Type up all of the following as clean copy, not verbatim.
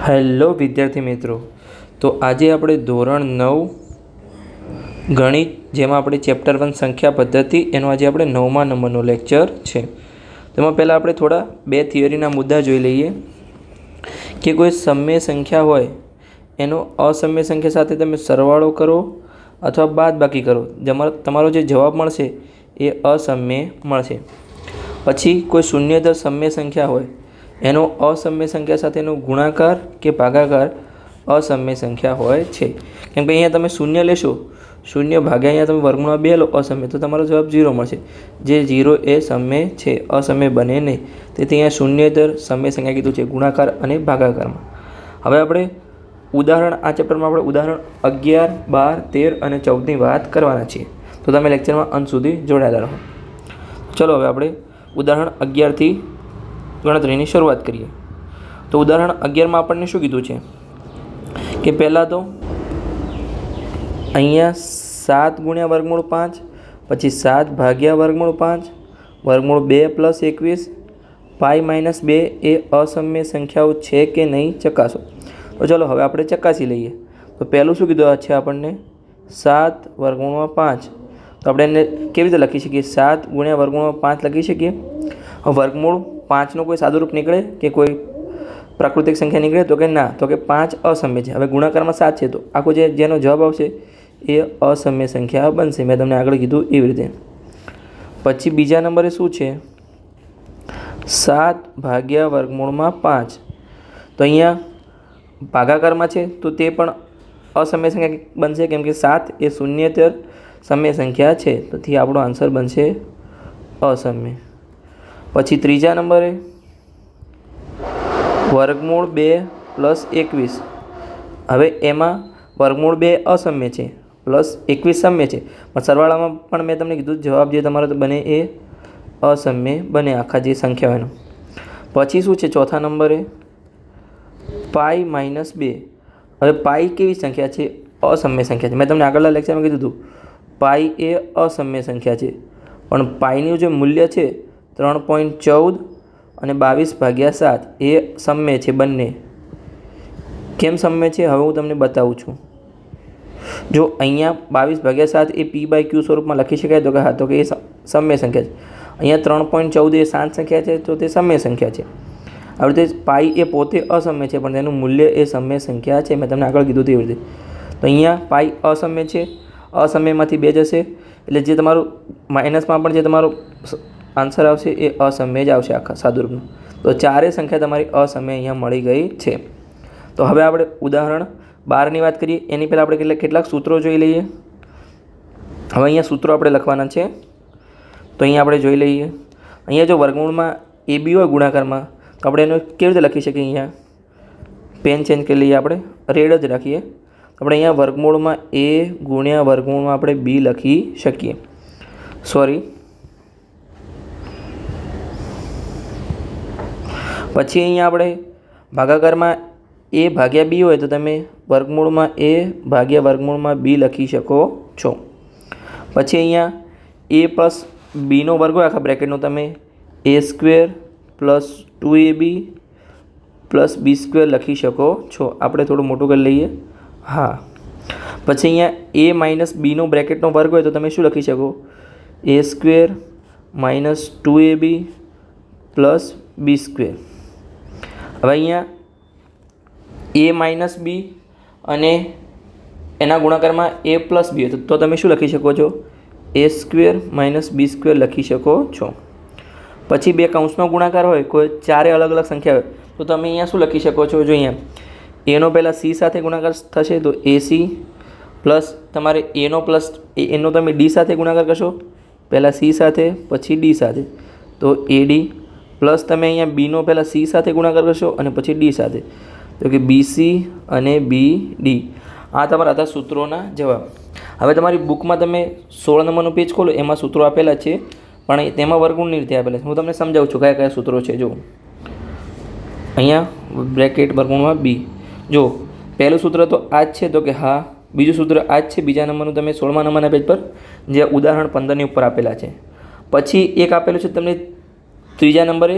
Hello વિદ્યાર્થી મિત્રો, તો આજે આપણે ધોરણ 9 ગણિત જેમાં આપણે ચેપ્ટર 1 સંખ્યા પદ્ધતિ એનો આજે આપણે 9મા નંબરનો લેક્ચર છે. તેમાં પહેલાં આપણે થોડા બે થિયરીના મુદ્દા જોઈ લઈએ કે કોઈ સમય સંખ્યા હોય એનો અસમય સંખ્યા સાથે તમે સરવાળો કરો અથવા બાદબાકી કરો, તમારો જે જવાબ મળશે એ અસમય મળશે. પછી કોઈ શૂન્યતર સમય સંખ્યા હોય એનો અસમય સંખ્યા સાથેનો ગુણાકાર કે ભાગાકાર અસમય સંખ્યા હોય છે. કેમ કે અહીંયા તમે શૂન્ય લેશો, શૂન્ય ભાગ્યા અહીંયા તમે વર્ગમૂળમાં 2 લો અસમય, તો તમારો જવાબ 0 મળશે. જે 0 એ સમય છે, અસમય બને નહીં. તેથી અહીંયા શૂન્યતર સમય સંખ્યા કીધું છે ગુણાકાર અને ભાગાકારમાં. હવે આપણે ઉદાહરણ, આ ચેપ્ટરમાં આપણે ઉદાહરણ 11, 12, 13 અને 14ની વાત કરવાના છીએ. તો તમે લેક્ચરમાં અંત સુધી જોડાયેલા રહો. ચલો હવે આપણે ઉદાહરણ 11થી ગણતરીની શરૂઆત કરીએ. તો ઉદાહરણ 11માં આપણને શું કીધું છે કે પહેલાં તો અહીંયા 7 ગુણ્યા વર્ગમૂળ 5, પછી 7 ભાગ્યા વર્ગમૂળ 5, વર્ગમૂળ 2 + 21, પાઈ - 2 એ અસમય સંખ્યાઓ છે કે નહીં ચકાસો. તો ચલો હવે આપણે ચકાસી લઈએ. તો પહેલું શું કીધું છે આપણને, 7 વર્ગમૂળમાં 5. તો આપણે એને કેવી રીતે લખી શકીએ? 7 ગુણ્યા વર્ગમૂળમાં 5 લખી શકીએ. વર્ગમૂળ 5નો કોઈ સાદુરૂપ નીકળે કે કોઈ પ્રાકૃતિક સંખ્યા નીકળે? તો કે ના, તો કે 5 અસમય છે. હવે ગુણાકારમાં 7 છે, તો આખો જેનો જવાબ આવશે એ અસમય સંખ્યા બનશે. મેં તમને આગળ કીધું એવી રીતે. પછી બીજા નંબરે શું છે? 7 ભાગ્યા વર્ગમૂળમાં 5. તો અહીંયા ભાગાકારમાં છે તો તે પણ અસમય સંખ્યા બનશે, કેમ કે 7 એ શૂન્યતર સમય સંખ્યા છે. તેથી આપણો આન્સર બનશે અસમય. પછી ત્રીજા નંબરે વર્ગમૂળ 2 + 21. હવે એમાં વર્ગમૂળ 2 અસમય છે પ્લસ 21 સમય છે, પણ સરવાળામાં પણ મેં તમને કીધું જવાબ જે તમારો બને એ અસમય બને, આખા જે સંખ્યાઓનો. પછી શું છે ચોથા નંબરે? પાઈ - 2. હવે પાઈ કેવી સંખ્યા છે? અસમય સંખ્યા છે. મેં તમને આગળના લેક્ચરમાં કીધું હતું પાઈ એ અસમય સંખ્યા છે, પણ પાઈનું જે મૂલ્ય છે 3.14 અને 22/7 એ સમય છે બંને. કેમ સમય છે હવે હું તમને બતાવું છું. જો અહીંયા 22/7 એ p/q સ્વરૂપમાં લખી શકાય, તો કે હા, તો કે એ સમય સંખ્યા છે. અહીંયા 3.14 એ શાંત સંખ્યા છે, તો તે સમય સંખ્યા છે. આવી રીતે પાઈ એ પોતે અસમય છે પણ તેનું મૂલ્ય એ સમય સંખ્યા છે. મેં તમને આગળ કીધું તેવી રીતે. તો અહીંયા પાઈ અસમય છે, અસમયમાંથી 2 જશે, એટલે જે તમારું માઇનસમાં પણ જે તમારો આન્સર આવશે એ અસમય જ આવશે આખા સાદુરૂપનું. તો ચારેય સંખ્યા તમારી અસમય અહીંયા મળી ગઈ છે. તો હવે આપણે ઉદાહરણ 12ની વાત કરીએ. એની પહેલાં આપણે કેટલાક સૂત્રો જોઈ લઈએ. હવે અહીંયા સૂત્રો આપણે લખવાના છે. તો અહીંયા આપણે જોઈ લઈએ. અહીંયા જો વર્ગમૂળમાં એ બી હોય ગુણાકારમાં, તો આપણે એનો કેવી રીતે લખી શકીએ? અહીંયા પેન ચેન્જ કરી લઈએ, આપણે રેડ જ રાખીએ. આપણે અહીંયા વર્ગમૂળમાં એ ગુણ્યા વર્ગમૂળમાં આપણે બી લખી શકીએ. પછી અહીંયા આપણે ભાગાકારમાં એ ભાગ્યા બી હોય તો તમે વર્ગમૂળમાં એ ભાગ્યા વર્ગમૂળમાં બી લખી શકો છો. પછી અહીંયા એ પ્લસ બીનો વર્ગ હોય આખા બ્રેકેટનો, તમે a² + 2ab + b² લખી શકો છો. આપણે થોડું મોટું કરી લઈએ. હા. પછી અહીંયા a - બીનો બ્રેકેટનો વર્ગ હોય તો તમે શું લખી શકો? a² - 2ab + b². હવે અહીંયા a - b અને એના ગુણાકારમાં a + b તો તમે શું લખી શકો છો? a² - b² લખી શકો છો. પછી બે કૌંસનો ગુણાકાર હોય, કોઈ ચારે અલગ અલગ સંખ્યા હોય, તો તમે અહીંયા શું લખી શકો છો? જો અહીંયા એનો પહેલાં c સાથે ગુણાકાર થશે તો ac પ્લસ તમારે એનો તમે d સાથે ગુણાકાર કરશો, પહેલાં c સાથે પછી d સાથે, તો ad પ્લસ તમે અહીંયા બીનો પહેલાં c સાથે ગુણાકાર કરશો અને પછી d સાથે, તો કે bc અને bd. આ તમારા હતા સૂત્રોના જવાબ. હવે તમારી બુકમાં તમે 16 નંબરનું પેજ ખોલો, એમાં સૂત્રો આપેલા છે પણ તેમાં વર્ગમૂળની રીતે આપેલા છે. હું તમને સમજાવું છું કયા કયા સૂત્રો છે. જો અહીંયા બ્રેકેટ વર્ગમૂળમાં b, જો પહેલું સૂત્ર તો આ જ છે, તો કે હા. બીજું સૂત્ર આ જ છે. બીજા નંબરનું તમે 16મા નંબરના પેજ પર જે ઉદાહરણ 15ની ઉપર આપેલા છે. પછી એક આપેલું છે તમને ત્રીજા નંબરે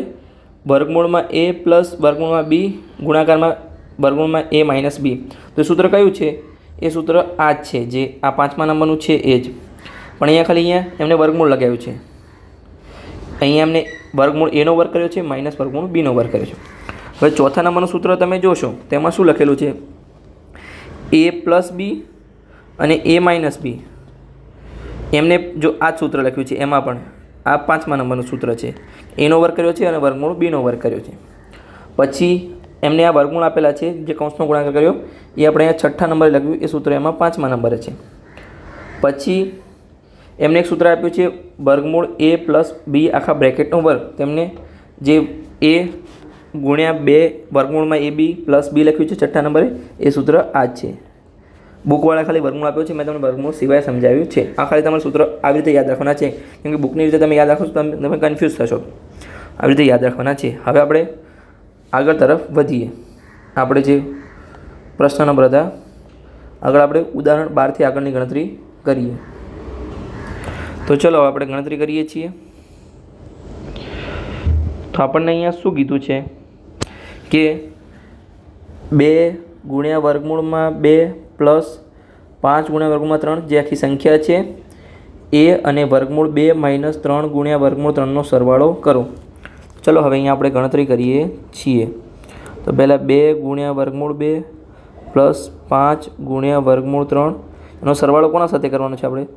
વર્ગમૂળમાં a + વર્ગમૂળમાં b ગુણાકારમાં વર્ગમૂળમાં a માઇનસ બી. તો સૂત્ર કયું છે? એ સૂત્ર આ જ છે, જે આ 5મા નંબરનું છે એ જ. પણ અહીંયા એમને વર્ગમૂળ લગાવ્યું છે. અહીંયા એમને વર્ગમૂળ એનો વર્ગ કર્યો છે માઇનસ વર્ગમૂળ બીનો વર્ગ કર્યો છે. હવે ચોથા નંબરનું સૂત્ર તમે જોશો તેમાં શું લખેલું છે? a પ્લસ બી અને a માઇનસ બી. એમને જો આ જ સૂત્ર લખ્યું છે, એમાં પણ આ 5મા નંબરનું સૂત્ર છે. એનો વર્ગ કર્યો છે અને વર્ગમૂળ બીનો વર્ગ કર્યો છે. પછી એમને આ વર્ગમૂળ આપેલા છે, જે કૌંસનો ગુણાકાર કર્યો એ આપણે અહીંયા 6ઠ્ઠા નંબરે લખ્યું, એ સૂત્ર એમાં 5મા નંબરે છે. પછી એમને એક સૂત્ર આપ્યું છે વર્ગમૂળ a પ્લસ બી આખા બ્રેકેટનો વર્ગ. તેમને જે a ગુણ્યા 2 વર્ગમૂળમાં a બી પ્લસ બી લખ્યું છે 6ઠ્ઠા નંબરે, એ સૂત્ર આ જ છે. બુકવાળા ખાલી વર્ગમૂળ આપ્યો છે, મેં તમને વર્ગમૂળ સિવાય સમજાવ્યું છે. આ ખાલી તમારે સૂત્ર આવી રીતે યાદ રાખવાના છે, કેમ કે બુકની રીતે તમે યાદ રાખો તો તમે કન્ફ્યુઝ થશો. આવી રીતે યાદ રાખવાના છે. હવે આપણે આગળ તરફ વધીએ. આપણે જે પ્રશ્ન નંબર હતા, આગળ આપણે ઉદાહરણ 12થી આગળની ગણતરી કરીએ. તો ચલો આપણે ગણતરી કરીએ છીએ. તો આપણને અહીંયા શું કીધું છે કે 2 ગુણ્યા વર્ગમૂળમાં 2 પ્લસ 5 ગુણ્યા વર્ગમૂળમાં 3 જે આખી સંખ્યા છે એ અને વર્ગમૂળ 2 માઇનસ 3 ગુણ્યા વર્ગમૂળ 3નો સરવાળો કરો. ચલો હવે અહીંયા આપણે ગણતરી કરીએ છીએ. તો પહેલાં 2 ગુણ્યા વર્ગમૂળ 2 પ્લસ 5 ગુણ્યા વર્ગમૂળ 3 એનો સરવાળો કોના સાથે કરવાનો છે? આપણે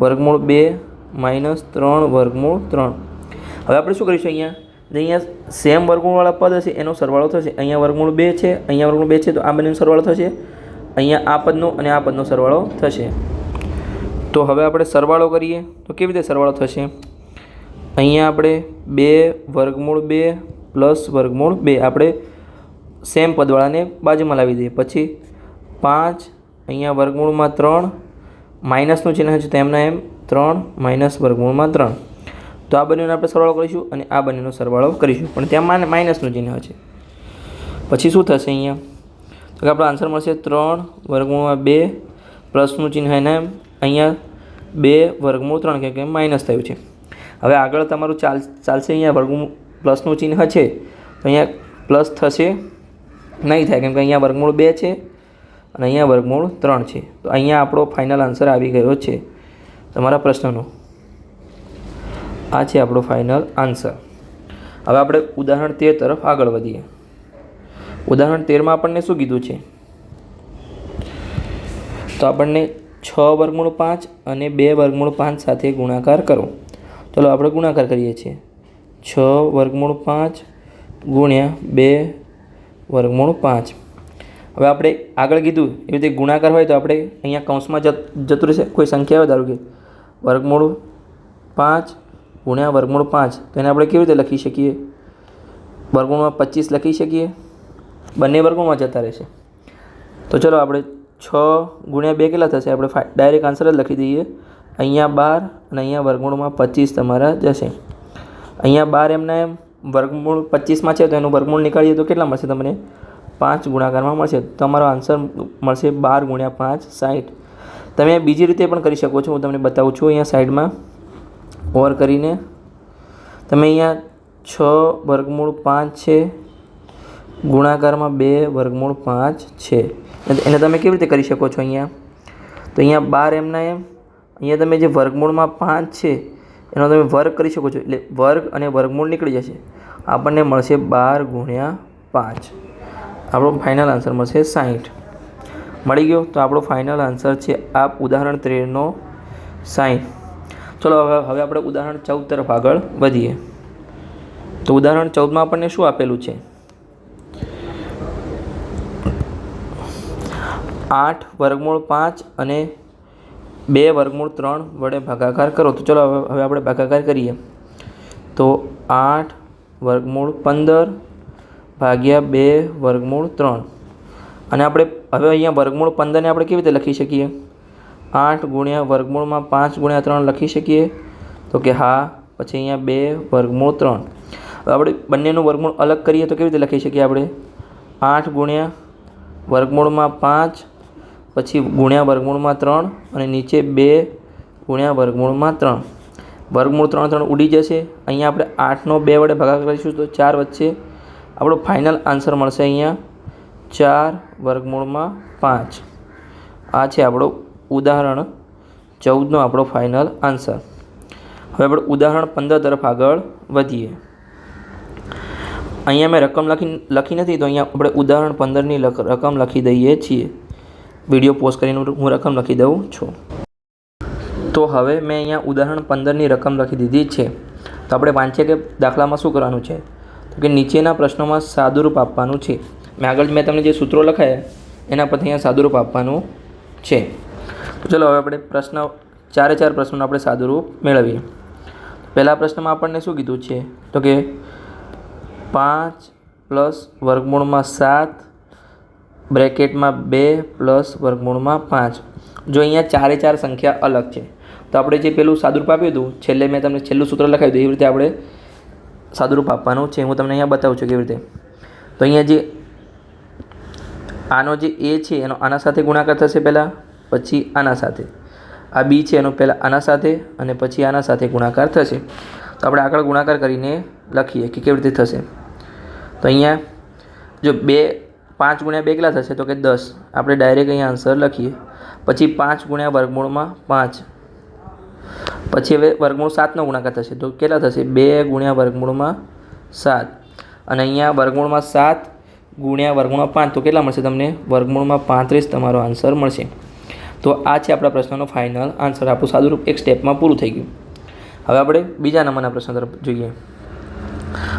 વર્ગમૂળ 2 માઇનસ 3 વર્ગમૂળ 3. હવે આપણે શું કરીશું? અહીંયા સેમ વર્ગમૂળવાળા પદ હશે એનો સરવાળો થશે. અહીંયા વર્ગમૂળ 2 છે, અહીંયા વર્ગમૂળ 2 છે, તો આ બંનેનો સરવાળો થશે. અહીંયા આ પદનો અને આ પદનો સરવાળો થશે. તો હવે આપણે સરવાળો કરીએ તો કેવી રીતે સરવાળો થશે? અહીંયા આપણે 2 વર્ગમૂળ 2 પ્લસ વર્ગમૂળ 2 આપણે સેમ પદવાળાને બાજુમાં લાવી દઈએ. પછી 5 અહીંયા વર્ગમૂળમાં 3 માઇનસનું ચિહ્ન છે તો એમના એમ 3 માઇનસ વર્ગમૂળમાં 3. તો આ બંનેનો આપણે સરવાળો કરીશું અને આ બંનેનો સરવાળો કરીશું, પણ ત્યાં માઇનસનું ચિહ્ન છે. પછી શું થશે? અહીંયા તો આપણો આન્સર મળશે 3 વર્ગમૂળમાં 2 પ્લસનું ચિહ્ન એના એમ અહીંયા 2 વર્ગમૂળ 3, કેમ કે માઇનસ થયું છે. હવે આગળ તમારું ચાલશે. અહીંયા વર્ગમૂળ પ્લસનું ચિહ્ન છે તો અહીંયા પ્લસ થશે નહીં થાય, કેમ કે અહીંયા વર્ગમૂળ 2 છે અને અહીંયા વર્ગમૂળ 3 છે. તો અહીંયા આપણો ફાઇનલ આન્સર આવી ગયો છે તમારા પ્રશ્નનો. આ છે આપણો ફાઇનલ આન્સર. હવે આપણે ઉદાહરણ 13 તરફ આગળ વધીએ. ઉદાહરણ 13માં આપણને શું કીધું છે? તો આપણને 6 વર્ગમૂળ 5 અને 2 વર્ગમૂળ 5 સાથે ગુણાકાર કરો. ચલો આપણે ગુણાકાર કરીએ છીએ. 6 વર્ગમૂળ 5 ગુણ્યા 2 વર્ગમૂળ 5. હવે આપણે આગળ કીધું એવી રીતે ગુણાકાર હોય તો આપણે અહીંયા કૌંસમાં જતું રહેશે. કોઈ સંખ્યા હોય, ધારો કે વર્ગમૂળ 5 ગુણ્યા વર્ગમૂળ 5, તો એને આપણે કેવી રીતે લખી શકીએ? વર્ગમૂળમાં 25 લખી શકીએ. બંને વર્ગમૂળમાં જતા રહેશે. તો ચલો આપણે 6 ગુણ્યા 2 કેટલા થશે? આપણે ડાયરેક્ટ આન્સર જ લખી દઈએ. અહીંયા 12 અને અહીંયા વર્ગમૂળમાં 25 તમારા જશે. અહીંયા 12 એમના એમ વર્ગમૂળ 25માં છે તો એનું વર્ગમૂળ નીકાળીએ તો કેટલા મળશે તમને? 5 ગુણાકારમાં મળશે. તમારો આન્સર મળશે 12 ગુણ્યા 5 60. તમે બીજી રીતે પણ કરી શકો છો, હું તમને બતાવું છું. અહીંયા સાઈડમાં ઓવર કરીને તમે અહીંયા 6 વર્ગમૂળ 5 છે ગુણાકારમાં 2 વર્ગમૂળ 5 છે, એને તમે કેવી રીતે કરી શકો છો? અહીંયા તો અહીંયા 12 એમના એમ અહીંયા તમે જે વર્ગમૂળમાં 5 છે એનો તમે વર્ગ કરી શકો છો, એટલે વર્ગ અને વર્ગમૂળ નીકળી જશે. આપણને મળશે 12 ગુણ્યા 5. આપણો ફાઇનલ આન્સર મળશે 60. મળી ગયો. તો આપણો ફાઇનલ આન્સર છે આ ઉદાહરણ 13નો 60. ચલો હવે આપણે ઉદાહરણ 14 તરફ આગળ વધીએ. તો ઉદાહરણ 14માં આપણને શું આપેલું છે? 8 વર્ગમૂળ 5 અને 2 વર્ગમૂળ 3 વડે ભાગાકાર કરો. તો ચલો હવે આપણે ભાગાકાર કરીએ. તો 8 વર્ગમૂળ 15 ભાગ્યા 2 વર્ગમૂળ 3. અને આપણે હવે અહીંયા વર્ગમૂળ 15ને આપણે કેવી રીતે લખી શકીએ? 8 ગુણ્યા વર્ગમૂળમાં 5 ગુણ્યા 3 લખી શકીએ? તો કે હા. પછી અહીંયા 2 વર્ગમૂળ 3. હવે આપણે બંનેનું વર્ગમૂળ અલગ કરીએ તો કેવી રીતે લખી શકીએ? આપણે 8 ગુણ્યા વર્ગમૂળમાં 5 પછી ગુણ્યા વર્ગમૂળમાં 3 અને નીચે 2 ગુણ્યા વર્ગમૂળમાં 3. વર્ગમૂળ 3 ઉડી જશે. અહીંયા આપણે 8નો 2 વડે ભાગાકાર કરીશું તો 4 વચ્ચે આપણો ફાઇનલ આન્સર મળશે અહીંયા 4/5 આ છે આપણો ઉદાહરણ 14નો આપણો ફાઇનલ આન્સર. હવે આપણે ઉદાહરણ 15 તરફ આગળ વધીએ. અહીંયા મેં રકમ લખી નથી, તો અહીંયા આપણે ઉદાહરણ 15ની રકમ લખી દઈએ છીએ. વિડીયો પોઝ કરીને હું રકમ લખી દઉં છું. તો હવે મેં અહીંયા ઉદાહરણ 15ની રકમ લખી દીધી છે. તો આપણે વાંચીએ કે દાખલામાં શું કરવાનું છે. તો કે નીચેના પ્રશ્નોમાં સાદુરૂપ આપવાનું છે. મેં તમને જે સૂત્રો લખાયા એના પરથી અહીંયા સાદુરૂપ આપવાનું છે. તો ચલો હવે આપણે ચારે ચાર પ્રશ્નોનું આપણે સાદુરૂપ મેળવીએ. પહેલા પ્રશ્નમાં આપણને શું કીધું છે, તો કે 5 + √7 બ્રેકેટમાં 2 + √5. જો અહીંયા ચારે ચાર સંખ્યા અલગ છે તો આપણે જે પેલું સાદુરૂપ આપ્યું હતું છેલ્લે મેં તમને છેલ્લું સૂત્ર લખાવ્યું હતું એવી રીતે આપણે સાદુરૂપ આપવાનું છે. હું તમને અહીંયા બતાવું છું કેવી રીતે. તો અહીંયા જે આનો જે એ છે એનો આના સાથે ગુણાકાર થશે પહેલાં, પછી આના સાથે. આ બી છે એનો પહેલાં આના સાથે અને પછી આના સાથે ગુણાકાર થશે. તો આપણે આગળ ગુણાકાર કરીને લખીએ કે કેવી રીતે થશે. તો અહીંયા જો 5 × 2 કેટલા થશે, તો કે 10. આપણે ડાયરેક્ટ અહીંયા આન્સર લખીએ. પછી 5 × √5. પછી હવે √7નો ગુણાકાર થશે તો કેટલા થશે, 2 × √7. અને અહીંયા √7 × √5 તો કેટલા મળશે તમને, √35 તમારો આન્સર મળશે. તો આ છે આપણા પ્રશ્નનો ફાઇનલ આન્સર. આપણું સાદુરૂપ એક સ્ટેપમાં પૂરું થઈ ગયું. હવે આપણે બીજા નંબરના પ્રશ્ન તરફ જોઈએ.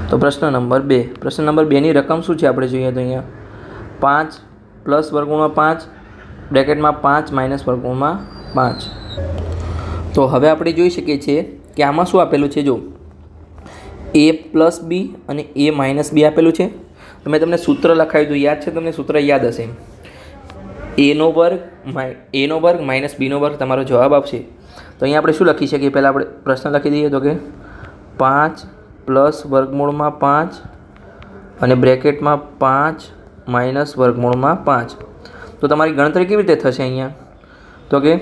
તો પ્રશ્ન નંબર 2. પ્રશ્ન નંબર 2ની રકમ શું છે આપણે જોઈએ તો અહીંયા 5 + √5 બ્રેકેટમાં 5 - √5. તો હવે આપણે જોઈ શકીએ છીએ કે આમાં શું આપેલું છે. જો a + b અને a - b આપેલું છે. તો મેં તમને સૂત્ર લખાવ્યું હતું, યાદ છે તમને? સૂત્ર યાદ હશે. a² - b² તમારો જવાબ આપશે. તો અહીંયા આપણે શું લખી શકીએ, પહેલાં આપણે પ્રશ્ન લખી દઈએ. તો કે 5 + √5 અને બ્રેકેટમાં 5 - √5. તો તમારી ગણતરી કેવી રીતે થશે અહીંયા, તો કે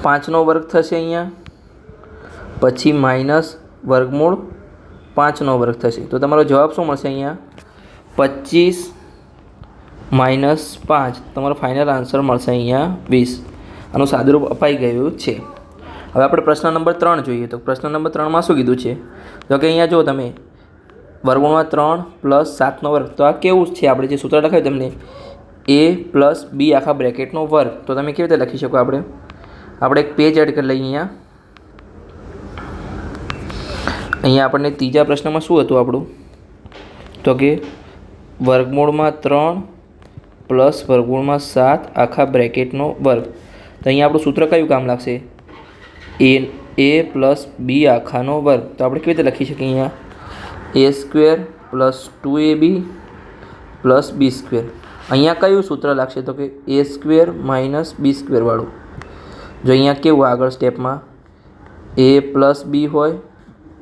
5નો વર્ગ થશે અહીંયા, પછી -√5નો વર્ગ થશે. તો તમારો જવાબ શું મળશે અહીંયા, 25 - 5. તમારો ફાઇનલ આન્સર મળશે અહીંયા 20. આનું સાદુરૂપ અપાઈ ગયું છે. હવે આપણે પ્રશ્ન નંબર 3 જોઈએ. તો પ્રશ્ન નંબર 3માં શું કીધું છે, તો કે અહીંયા જો તમે √3 + 7નો વર્ગ. તો આ કેવું છે, આપણે જે સૂત્ર લખાયું તમને a + b આખા બ્રેકેટનો વર્ગ. તો તમે કેવી રીતે લખી શકો, આપણે એક પેજ એડ કરી લઈએ. અહીંયા આપણને ત્રીજા પ્રશ્નમાં શું હતું આપણું, તો કે √3 + √7 આખા બ્રેકેટનો વર્ગ. તો અહીંયા આપણું સૂત્ર કયું કામ લાગશે, a + b આખાનો વર્ગ. તો આપણે કેવી રીતે લખી શકીએ અહીંયા a² + 2ab + b². અહીંયા કયું સૂત્ર લાગશે, તો કે a² - b² વાળું. જો અહીંયા કેવું આગળ સ્ટેપમાં a + b હોય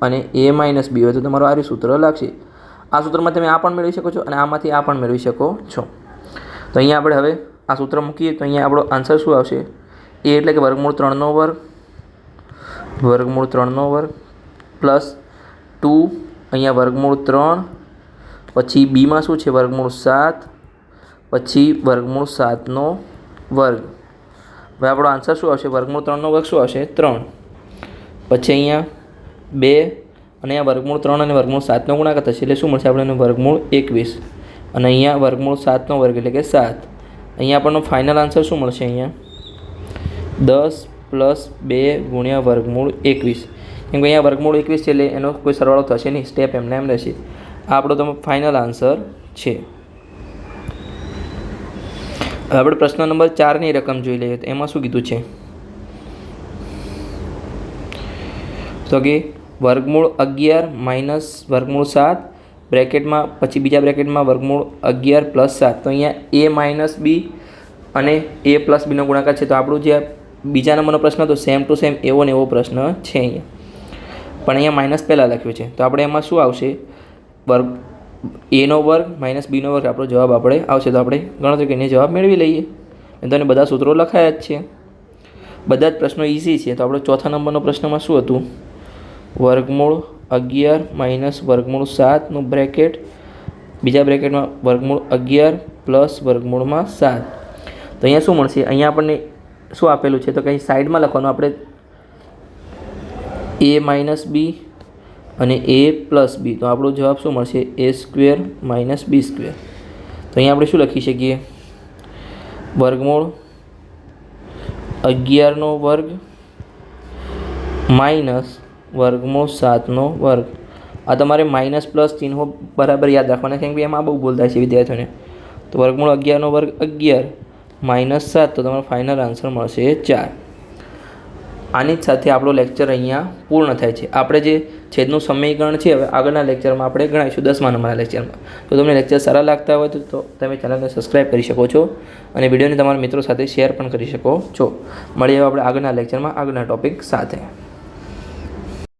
અને a - b હોય તો તમારું આ સૂત્ર લાગશે. આ સૂત્રમાં તમે આ પણ મેળવી શકો છો અને આમાંથી આ પણ મેળવી શકો છો. તો અહીંયા આપણે હવે આ સૂત્ર મૂકીએ તો અહીંયા આપણો આન્સર શું આવશે, a એટલે કે √3નો વર્ગ પ્લસ 2 અહીંયા √3, પછી બીમાં શું છે √7, પછી √7નો વર્ગ. હવે આપણો આન્સર શું આવશે, √3નો વર્ગ શું આવશે 3. પછી અહીંયા 2 અને અહીંયા √3 અને √7નો ગુણાકાર થશે એટલે શું મળશે આપણને √21. અને અહીંયા √7નો વર્ગ એટલે કે 7. અહીંયા આપણનો ફાઇનલ આન્સર શું મળશે, અહીંયા 10 + 2 × √21. કેમ કે અહીંયા √21 છે એટલે એનો કોઈ સરવાળો થશે નહીં, સ્ટેપ એમને એમ રહેશે. આ આપણો તમે ફાઇનલ આન્સર છે. હવે આપણે પ્રશ્ન નંબર 4ની રકમ જોઈ લઈએ. તો એમાં શું કીધું છે, તો કે √11 - √7 બ્રેકેટમાં પછી બીજા બ્રેકેટમાં √11 + 7. તો અહીંયા a - b અને a + bનો ગુણાકાર છે. તો આપણું જે બીજા નંબરનો પ્રશ્ન હતો સેમ ટુ સેમ એવો ને એવો પ્રશ્ન છે અહીંયા, પણ અહીંયા માઇનસ પહેલાં લખ્યું છે. તો આપણે એમાં શું આવશે, a² - b² આપણો જવાબ આપણે આવશે. તો આપણે ગણતરી કરીને જવાબ મેળવી લઈએ. તો એને બધા સૂત્રો લખાયા જ છે, બધા જ પ્રશ્નો ઇઝી છે. તો આપણે ચોથા નંબરનો પ્રશ્નમાં શું હતું, √11 - √7નું બ્રેકેટ બીજા બ્રેકેટમાં વર્ગમૂળ 11 પ્લસ વર્ગમૂળમાં 7. તો અહીંયા શું મળશે? અહીંયા આપણને શું આપેલું છે? તો કંઈ સાઈડમાં લખવાનું આપણે a માઇનસ બી અને a પ્લસ બી. તો આપણો જવાબ શું મળશે? a square minus B square. તો અહીંયા આપણે શું લખી શકીએ? વર્ગમૂળ 11નો વર્ગ માઇનસ વર્ગમૂળ 7નો વર્ગ. આ તમારે માઇનસ પ્લસ ચિહ્નો બરાબર યાદ રાખવાના, કેમ કે એમાં બહુ ભૂલ થાય છે વિદ્યાર્થીઓને. તો વર્ગમૂળ 11નો વર્ગ 11 માઇનસ 7, તો તમારો ફાઇનલ આન્સર મળશે 4. આની જ સાથે આપણો લેક્ચર અહીંયા પૂર્ણ થાય છે. આપણે જે છેદનું સમીકરણ છે હવે આગળના લેક્ચરમાં આપણે ગણાવીશું 10મા નંબરના લેક્ચરમાં. તો તમને લેક્ચર સારા લાગતા હોય તો તમે ચેનલને સબસ્ક્રાઈબ કરી શકો છો અને વિડીયોને તમારા મિત્રો સાથે શેર પણ કરી શકો છો. મળીએ આપણે આગળના લેક્ચરમાં આગળના ટૉપિક સાથે.